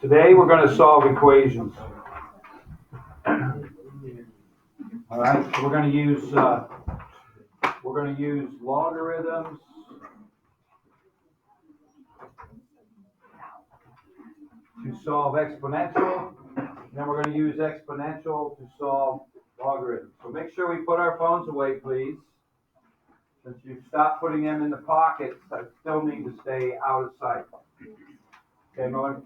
Today we're going to solve equations. All right, so we're going to use logarithms to solve exponential, and then we're going to use exponential to solve logarithms. So make sure we put our phones away, please. Since you've stopped putting them in the pockets, I still need to stay out of sight. Okay, Miller?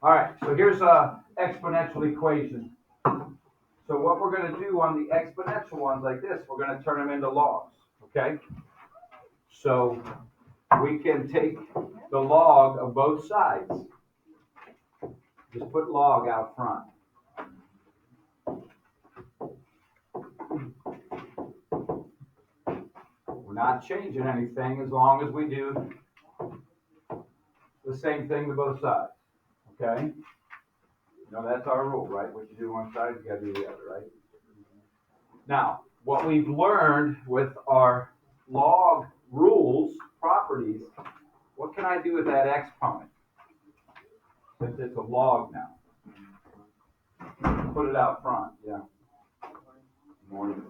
All right, so here's a exponential equation. So what we're going to do on the exponential ones like this, we're going to turn them into logs, okay? So we can take the log of both sides. Just put log out front. We're not changing anything as long as we do the same thing to both sides, okay? You know, that's our rule, right? What you do one side, you got to do the other, right? Now, what we've learned with our log rules, properties, what can I do with that exponent? Since it's a log now. Put it out front, yeah. Good morning.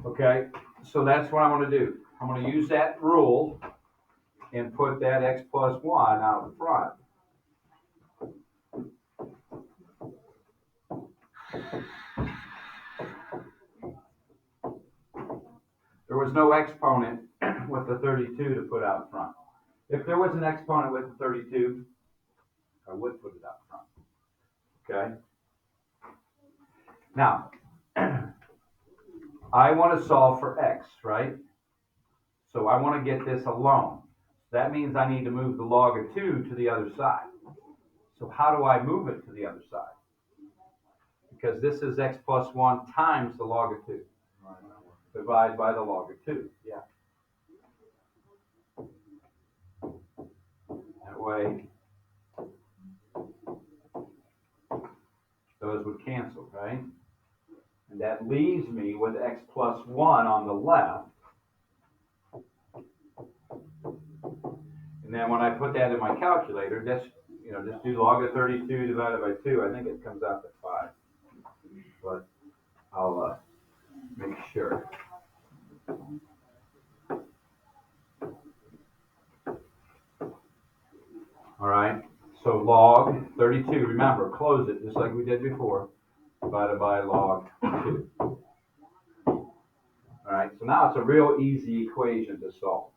Okay, so that's what I'm going to do. I'm going to use that rule and put that x plus 1 out in front. There was no exponent with the 32 to put out front. If there was an exponent with the 32, I would put it out front. Okay? Now, I want to solve for x, right? So I want to get this alone. That means I need to move the log of 2 to the other side. So how do I move it to the other side? Because this is x plus 1 times the log of 2. Divide by the log of 2. Yeah. That way, those would cancel, right? And that leaves me with x plus 1 on the left. And then when I put that in my calculator, just do log of 32 divided by 2. I think it comes out to 5. But I'll make sure. All right, so log 32, remember, close it just like we did before, divided by log 2. All right, so now it's a real easy equation to solve.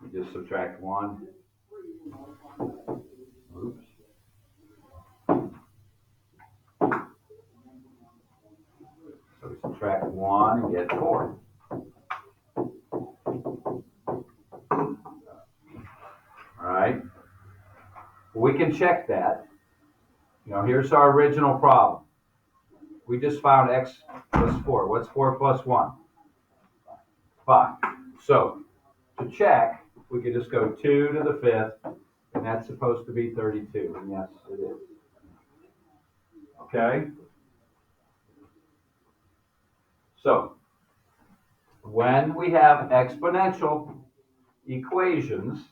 You just subtract 1. Oops. So we subtract 1 and get 4. All right, we can check that. Here's our original problem. We just found x plus 4. What's 4 plus 1? 5. So to check, we could just go 2 to the 5th, and that's supposed to be 32. And yes, it is. Okay? So when we have exponential equations,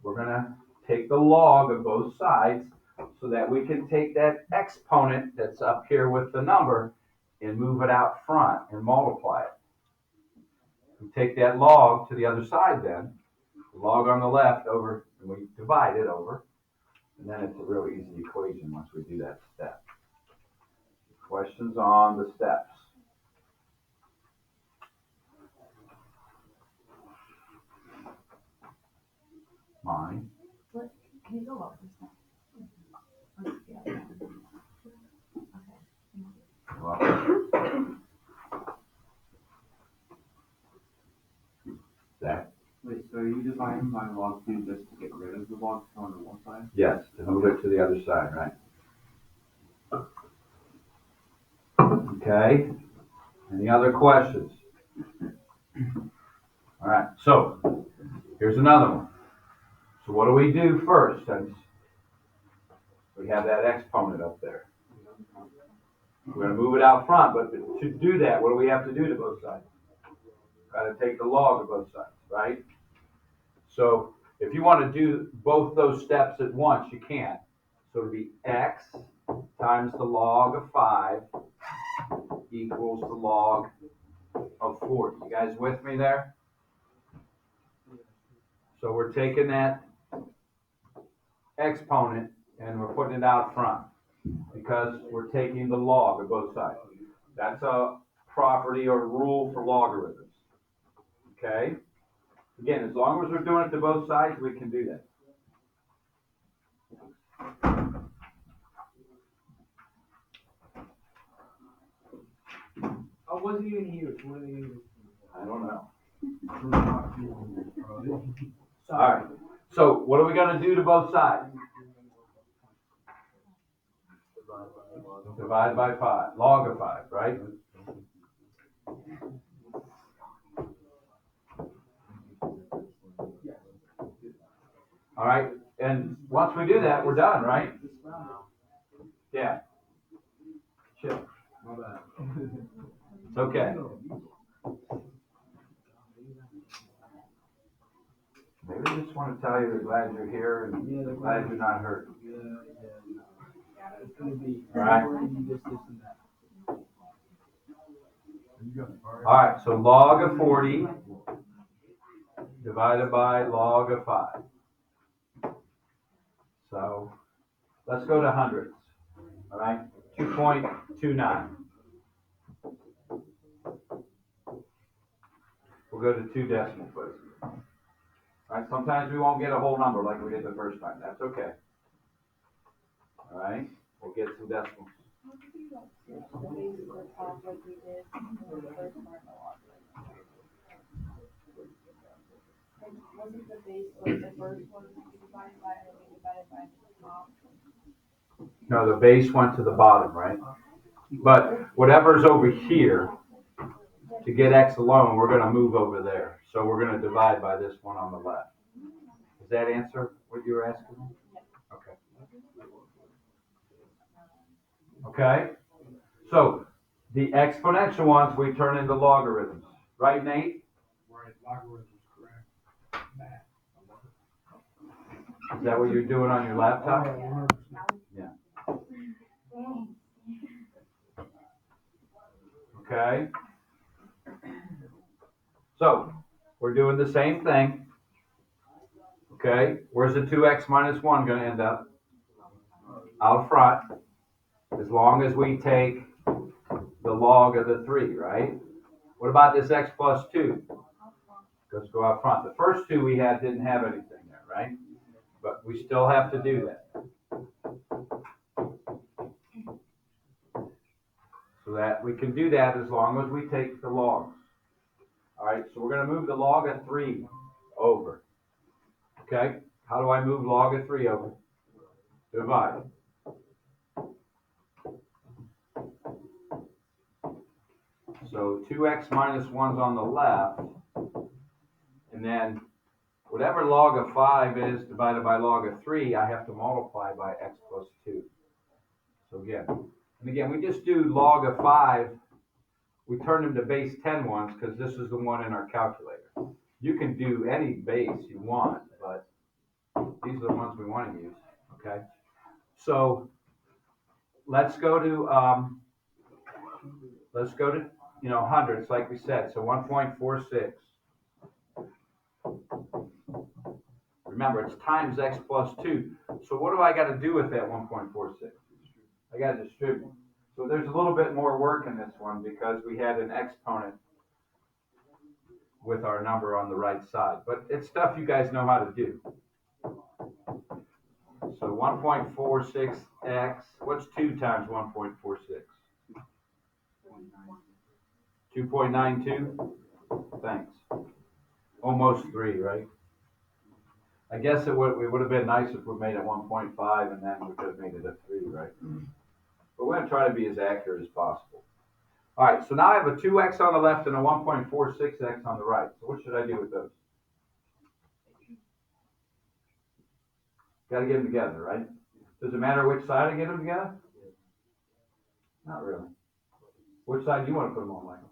we're going to take the log of both sides so that we can take that exponent that's up here with the number and move it out front and multiply it. We take that log to the other side then, the log on the left over, and we divide it over, and then it's a real easy equation once we do that step. Questions on the steps? Mine. What? Can you go up this time? Okay. Zach? Wait, so are you dividing by log 2 just to get rid of the log on the one side? Yes, to move it to the other side, right? Okay. Any other questions? All right, so here's another one. So what do we do first? We have that exponent up there. We're gonna move it out front, but to do that, what do we have to do to both sides? Gotta take the log of both sides, right? So if you wanna do both those steps at once, you can. So it'd be x times the log of 5 equals the log of 40. You guys with me there? So we're taking that exponent and we're putting it out front because we're taking the log of both sides. That's a property or rule for logarithms. Okay? Again, as long as we're doing it to both sides, we can do that. I wasn't even here. I don't know. All right. So what are we going to do to both sides? Divide by 5. Log of 5, right? All right. And once we do that, we're done, right? Yeah. Chill. My bad. It's okay. Maybe they just want to tell you they're glad you're here and glad you're not hurt. Yeah. It's gonna be All right. this and that. All right. So log of 40 divided by log of 5. So let's go to hundreds. All right. 2.29. We'll go to 2 decimal places. All right. Sometimes we won't get a whole number like we did the first time. That's okay. All right. We'll get some decimals. The base was off like we did in the first part of the logarithm. And wasn't the base like the first one divided by, and we divided by the top? No, the base went to the bottom, right? But whatever's over here, to get x alone, we're going to move over there. So we're going to divide by this one on the left. Does that answer what you were asking me? Okay. Okay? So the exponential ones we turn into logarithms. Right, Nate? Right, logarithms, correct. Math. Is that what you're doing on your laptop? Yeah. Okay? So, we're doing the same thing. Okay? Where's the 2x minus 1 going to end up? Out front. As long as we take the log of the 3, right? What about this x plus 2? Let's go out front. The first two we had didn't have anything there, right? But we still have to do that. So that we can do that as long as we take the logs. All right, so we're going to move the log of 3 over. Okay, how do I move log of 3 over? Divide. So 2x minus 1's on the left, and then whatever log of 5 is divided by log of 3, I have to multiply by x plus 2. So again, we just do log of 5. We turn them to base 10 ones because this is the one in our calculator. You can do any base you want, but these are the ones we want to use, okay? So let's go to hundreds, like we said. So 1.46. Remember, it's times x plus 2. So what do I got to do with that 1.46? I got to distribute. So there's a little bit more work in this one because we had an exponent with our number on the right side. But it's stuff you guys know how to do. So 1.46x, what's 2 times 1.46? 2.92? Thanks. Almost 3, right? I guess it would have been nice if we made it 1.5 and then we could have made it a 3, right? But we're going to try to be as accurate as possible. All right, so now I have a 2x on the left and a 1.46x on the right. So what should I do with those? Got to get them together, right? Does it matter which side I get them together? Not really. Which side do you want to put them on, Michael?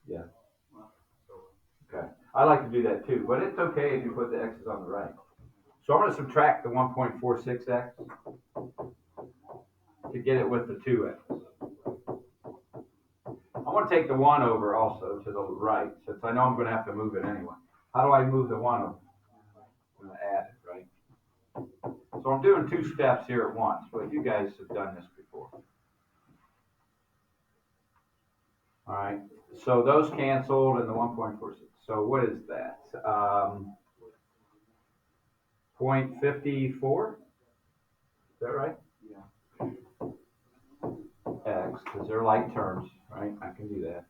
Yeah. Okay. I like to do that too, but it's okay if you put the X's on the right. So I'm going to subtract the 1.46x to get it with the 2x. I want to take the 1 over also to the right, since I know I'm going to have to move it anyway. How do I move the 1 over? I'm going to add it, right? So I'm doing 2 steps here at once, but you guys have done this before. All right, so those canceled and the 1.46. So what is that? 0.54? Is that right? Yeah. X, because they're like terms, right? I can do that.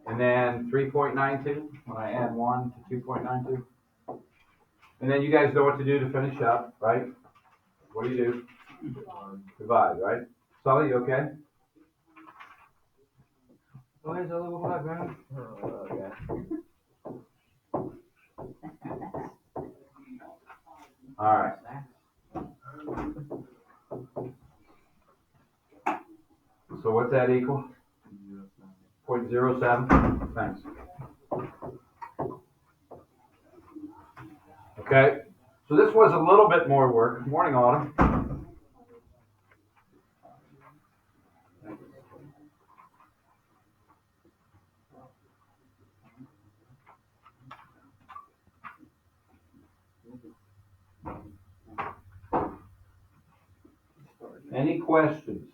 And then 3.92 when I add 1 to 2.92. And then you guys know what to do to finish up, right? What do? Divide, right? Sully, you okay? Oh, there's a little blood, man. Oh, okay. All right. So what's that equal? 0.07. Thanks. Okay. So this was a little bit more work. Morning, Autumn. Any questions?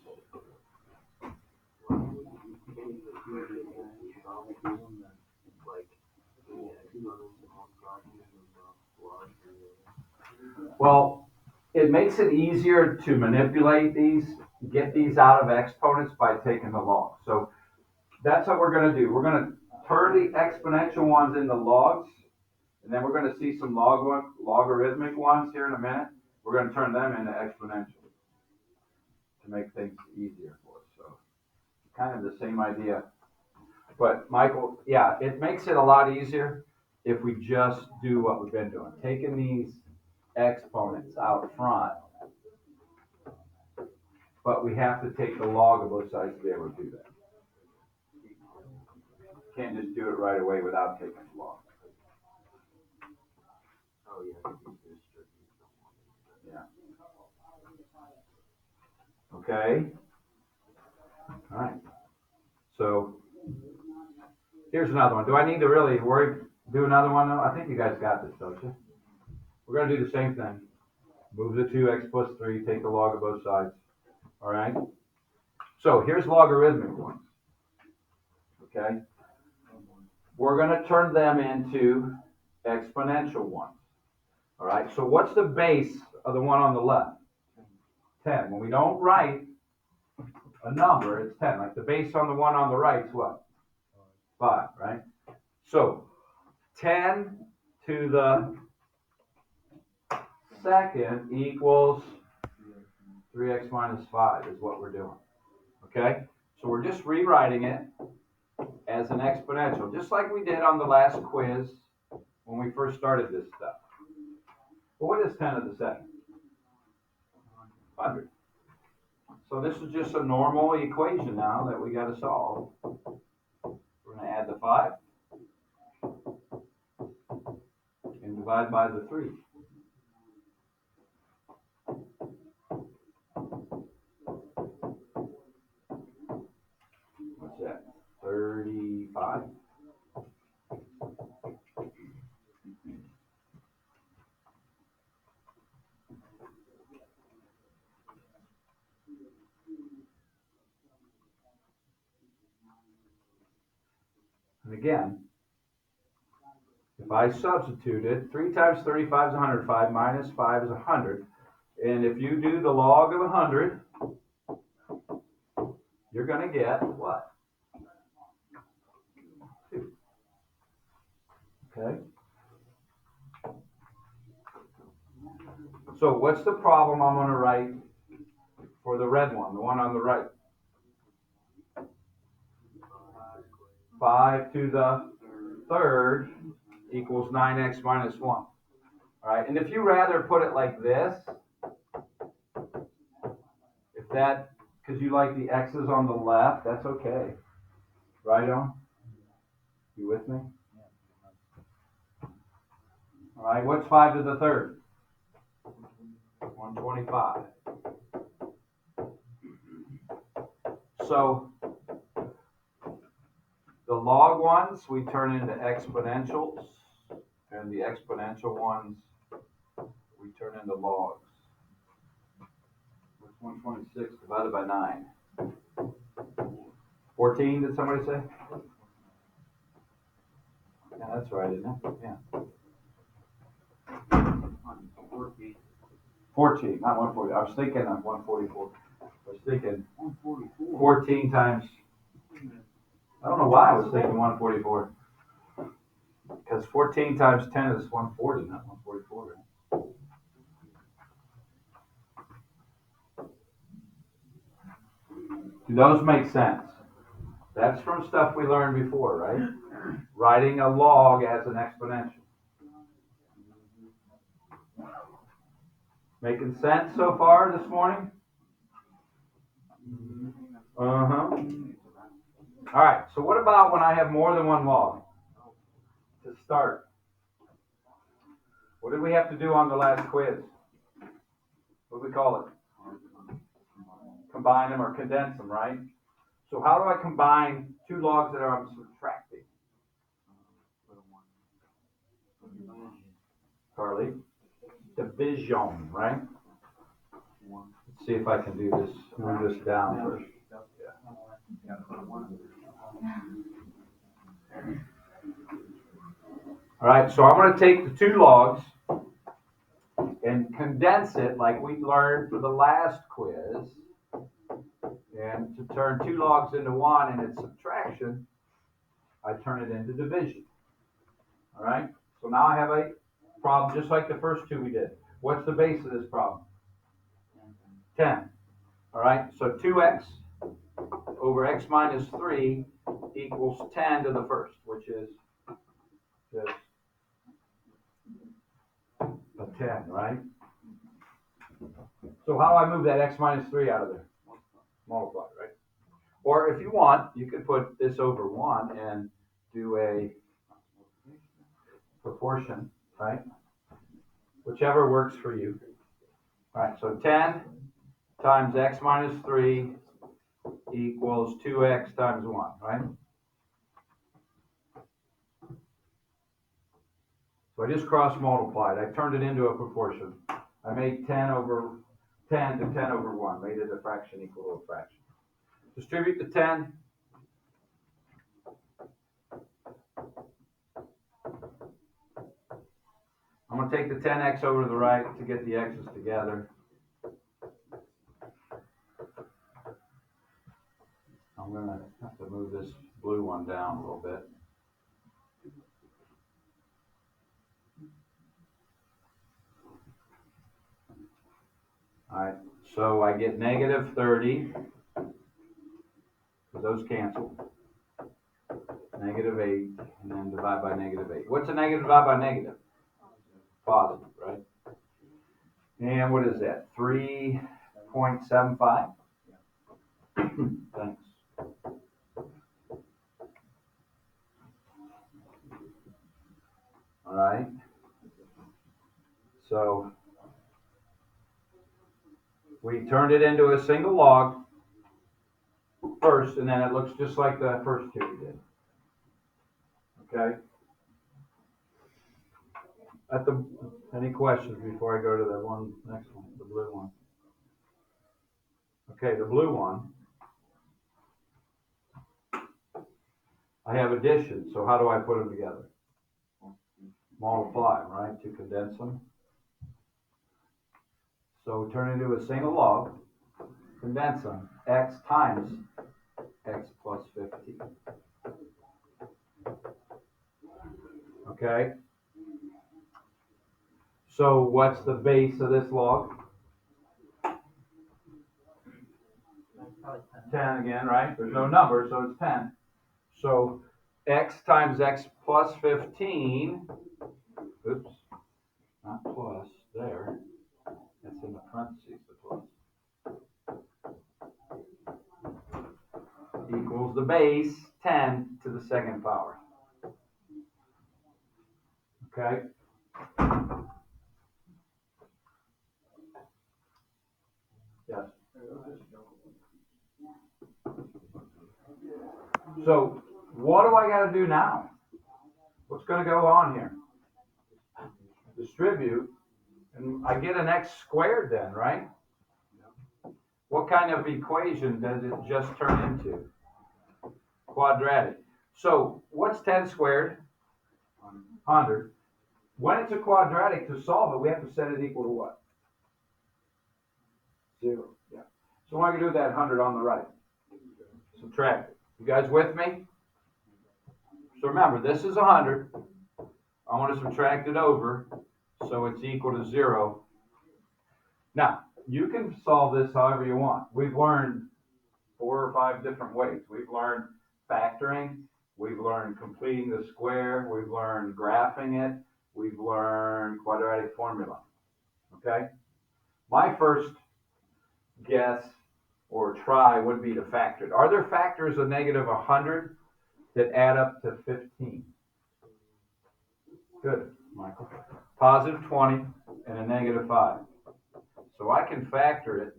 Well, it makes it easier to manipulate these, get these out of exponents by taking the log. So that's what we're going to do. We're going to turn the exponential ones into logs, and then we're going to see some logarithmic ones here in a minute. We're going to turn them into exponential to make things easier for us. So kind of the same idea. But Michael, yeah, it makes it a lot easier if we just do what we've been doing. Taking these exponents out front, but we have to take the log of both sides to be able to do that. Can't just do it right away without taking the log. Oh, yeah. Yeah. Okay. All right. So here's another one. Do I need to really do another one though? I think you guys got this, don't you? We're going to do the same thing. Move the 2x plus 3, take the log of both sides. All right? So here's logarithmic ones. Okay? We're going to turn them into exponential ones. All right? So what's the base of the one on the left? 10. When we don't write a number, it's 10. Like the base on the one on the right is what? 5, right? So 10 to the second equals 3x minus 5 is what we're doing. Okay? So we're just rewriting it as an exponential, just like we did on the last quiz when we first started this stuff. But what is 10 to the second? 100. So this is just a normal equation now that we got to solve. We're going to add the 5 and divide by the 3. What's that? 35. And again, if I substitute it, 3 times 35 is 100, 5 minus 5 is 100. And if you do the log of 100, you're going to get what? 2. Okay? So what's the problem I'm going to write for the red one, the one on the right? 5 to the third equals 9x minus 1. All right, and if you rather put it like this, that, because you like the X's on the left, that's okay. Right on? You with me? All right, what's 5 to the third? 125. So the log ones we turn into exponentials, and the exponential ones we turn into logs. What's 126 divided by 9? 14, did somebody say? Yeah, that's right, isn't it? Yeah. 14, not 140. I was thinking of 144. I was thinking 144. 14 times. I don't know why I was thinking 144. Because 14 times 10 is 140, not 144. Right? Do those make sense? That's from stuff we learned before, right? Writing a log as an exponential. Making sense so far this morning? Uh-huh. All right, so what about when I have more than one log? To start, what did we have to do on the last quiz? What do we call it? Combine them or condense them, right? So how do I combine two logs that I'm subtracting? Carly? Division, right? Let's see if I can do this. Move this down first. All right, so I'm going to take the two logs and condense it like we learned for the last quiz. And to turn two logs into one and its subtraction, I turn it into division. All right, so now I have a problem just like the first two we did. What's the base of this problem? 10. All right, so 2x over x minus 3 equals 10 to the first, which is just a 10, right? So how do I move that x minus 3 out of there? Multiply, right? Or if you want, you could put this over 1 and do a proportion, right? Whichever works for you. All right, so 10 times x minus 3 equals 2x times 1, right? So I just cross multiplied. I turned it into a proportion. I made 10 over 10 to 10 over 1, made it a fraction equal to a fraction. Distribute the 10. I'm going to take the 10x over to the right to get the x's together. I'm going to have to move this blue one down a little bit. All right, so I get negative 30, because those cancel. Negative 8, and then divide by negative 8. What's a negative divide by negative? Positive, right? And what is that? 3.75? Thanks. All right. So we turned it into a single log first, and then it looks just like the first two we did. Okay? Any questions before I go to the next one, the blue one? Okay, the blue one. I have addition, so how do I put them together? Multiply, right, to condense them. So turn into a single log, condense them, x times x plus 15. Okay? So what's the base of this log? 10 again, right? There's no number, so it's 10. So x times x plus 15, oops, not plus, there. That's in the parentheses, the plus. equals the base 10 to the second power. Okay? Yes. So, what do I got to do now? What's going to go on here? Distribute, and I get an x squared then, right? What kind of equation does it just turn into? Quadratic. So, what's 10 squared? 100. When it's a quadratic, to solve it, we have to set it equal to what? 0. Yeah. So, what am I going to do with that 100 on the right? Subtract it. You guys with me? So remember, this is 100. I want to subtract it over, so it's equal to 0. Now, you can solve this however you want. We've learned 4 or 5 different ways. We've learned factoring. We've learned completing the square. We've learned graphing it. We've learned quadratic formula. Okay? My first guess or try would be to factor it. Are there factors of negative 100 that add up to 15? Good, Michael. Positive 20 and a negative 5. So I can factor it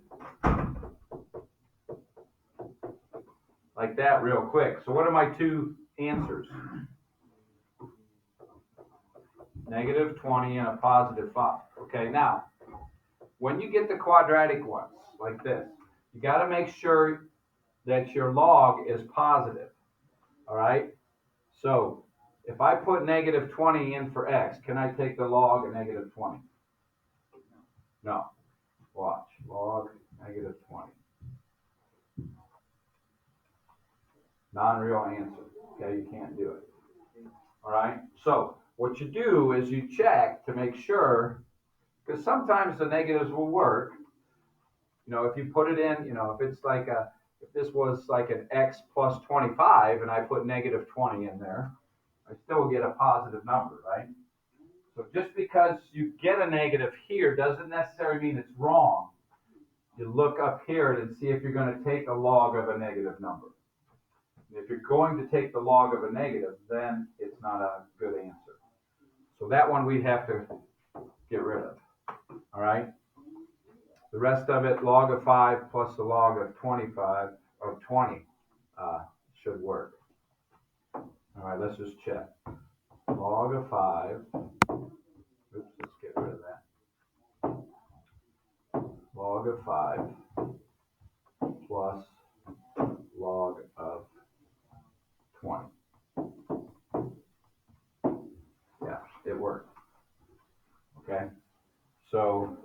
like that real quick. So what are my two answers? Negative 20 and a positive 5. Okay, now, when you get the quadratic ones, like this, you got to make sure that your log is positive. All right? So, if I put negative 20 in for x, can I take the log of negative 20? No. Watch. Log negative 20. Non-real answer. Okay, you can't do it. All right? So, what you do is you check to make sure, because sometimes the negatives will work. You know, if you put it in, you know, if this was like an x plus 25 and I put negative 20 in there, I still get a positive number, right? So just because you get a negative here doesn't necessarily mean it's wrong. You look up here and see if you're going to take a log of a negative number. And if you're going to take the log of a negative, then it's not a good answer. So that one we'd have to get rid of. All right? The rest of it, log of 5 plus the log of 25, of 20, should work. All right, let's just check. Log of 5. Oops, let's get rid of that. Log of 5 plus log of 20. Yeah, it worked. Okay? So,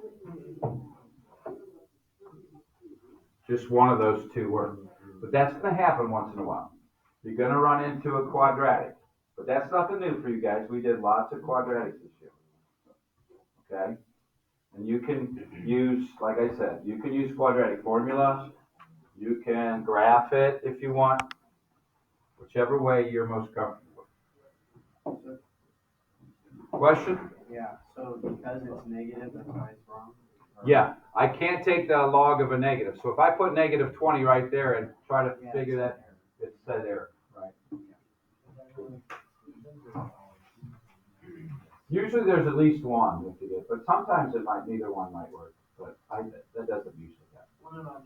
just one of those two work. But that's going to happen once in a while. You're going to run into a quadratic. But that's nothing new for you guys. We did lots of quadratics this year. Okay? And you can use, like I said, you can use quadratic formula. You can graph it if you want. Whichever way you're most comfortable with. Question? Yeah, so because it's negative, that's why it's wrong? Yeah, I can't take the log of a negative. So if I put negative 20 right there and try to figure that, it's said error, right? Usually there's at least one if you get, but sometimes neither one might work. But that doesn't usually happen. What about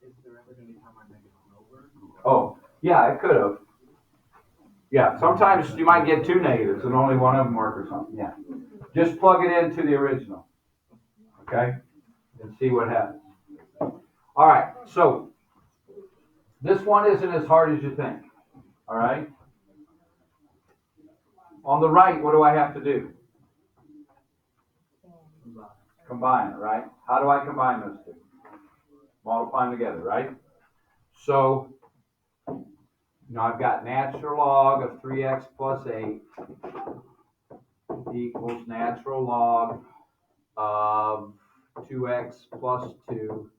is there ever going to be time I make it over? Oh, yeah, it could have. Yeah, sometimes you might get two negatives and only one of them work or something. Yeah, just plug it into the original. Okay, and see what happens. All right, so this one isn't as hard as you think. All right. On the right, what do I have to do? Combine it, right? How do I combine those two? Multiply them together, right? So, I've got natural log of 3x plus 8 equals natural log of 2x plus 2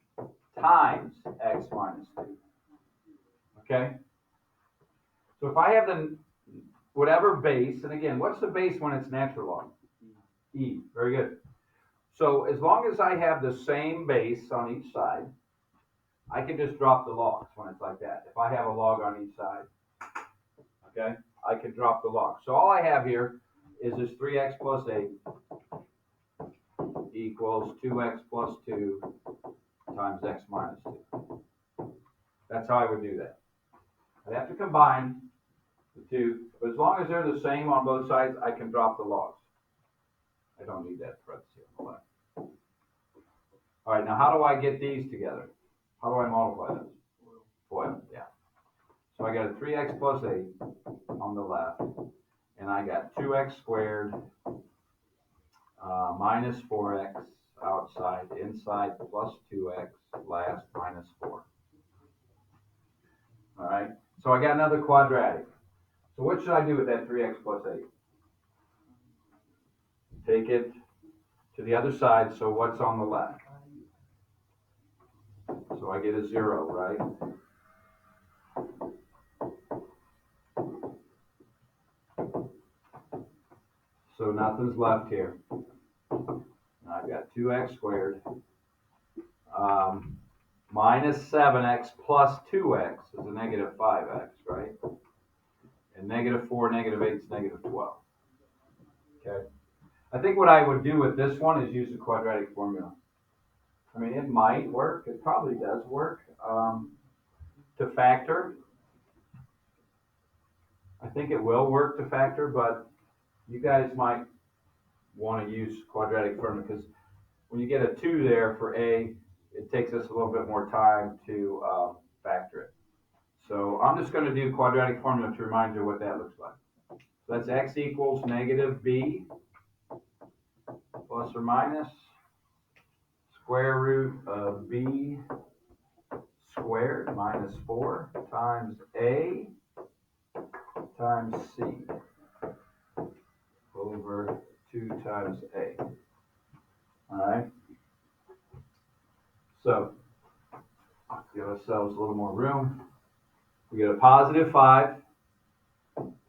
times x minus 2. Okay? So if I have the whatever base, and again, what's the base when it's natural log? E. Very good. So as long as I have the same base on each side, I can just drop the logs when it's like that. If I have a log on each side, okay, I can drop the log. So all I have here is this 3x plus 8 equals 2x plus 2 times x minus 2. That's how I would do that. I'd have to combine the two, but as long as they're the same on both sides, I can drop the logs. I don't need that parenthesis on the left. All right, now how do I get these together? How do I multiply those? FOIL, yeah. So I got a 3x plus 8 on the left, and I got 2x squared minus 4x outside, inside plus 2x, last minus 4. All right, so I got another quadratic. So what should I do with that 3x plus 8? Take it to the other side, so what's on the left? So I get a 0, right? So nothing's left here. I've got 2x squared minus 7x plus 2x is a negative 5x, right? And negative 4, negative 8 is negative 12. Okay. I think what I would do with this one is use the quadratic formula. I mean, it might work. It probably does work. To factor, I think it will work to factor, but you guys might want to use quadratic formula because when you get a 2 there for a, it takes us a little bit more time to factor it. So I'm just going to do quadratic formula to remind you what that looks like. So that's x equals negative b plus or minus square root of b squared minus 4 times a times c over 2 times a. All right. So give ourselves a little more room. We get a positive 5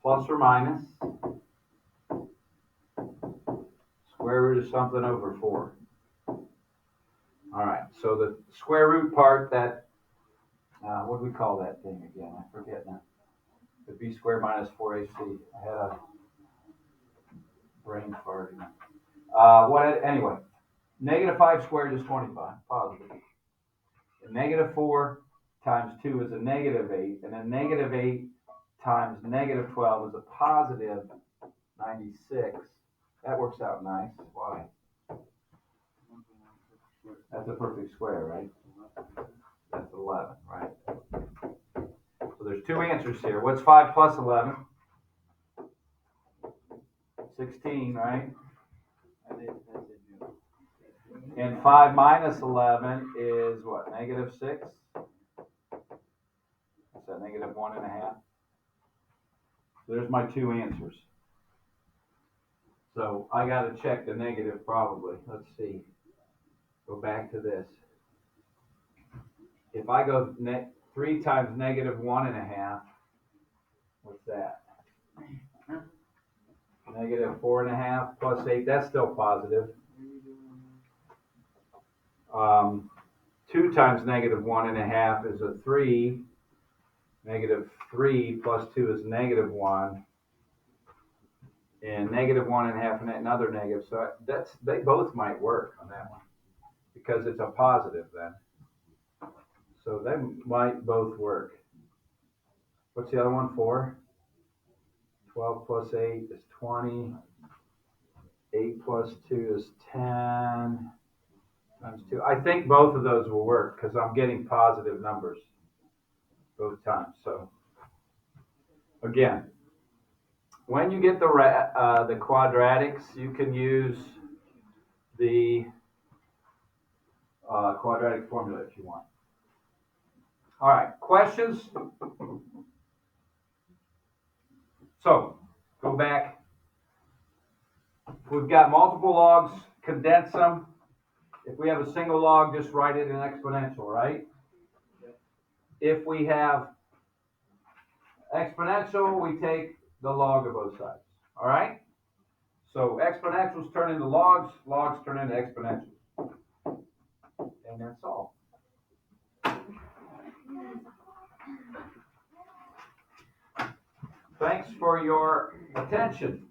plus or minus square root of something over 4. All right, so the square root part, that, what do we call that thing again? I forget now. The b squared minus 4ac. I had a brain fart. Anyway, negative 5 squared is 25, positive. And negative 4 times 2 is a negative 8, and then negative 8 times negative 12 is a positive 96. That works out nice. Why? That's a perfect square, right? That's 11, right? So there's two answers here. What's 5 plus 11? 16, right? And 5 minus 11 is what? Negative 6? Is that negative 1.5? So there's my two answers. So I got to check the negative probably. Let's see. Go back to this. If I go 3 times negative 1.5, what's that? Negative 4.5 plus 8, that's still positive. 2 times negative 1.5 is a 3. Negative 3 plus 2 is negative 1. And negative 1.5 and another negative. So they both might work on that one because it's a positive then. So they might both work. What's the other one for? 12 plus 8 is 20. 8 plus 2 is 10 times 2. I think both of those will work because I'm getting positive numbers both times. So again, when you get the quadratics, you can use the quadratic formula if you want. All right, questions? So go back. We've got multiple logs, condense them. If we have a single log, just write it in exponential, right? If we have exponential, we take the log of both sides, all right? So exponentials turn into logs, logs turn into exponentials. And that's all. Thanks for your attention.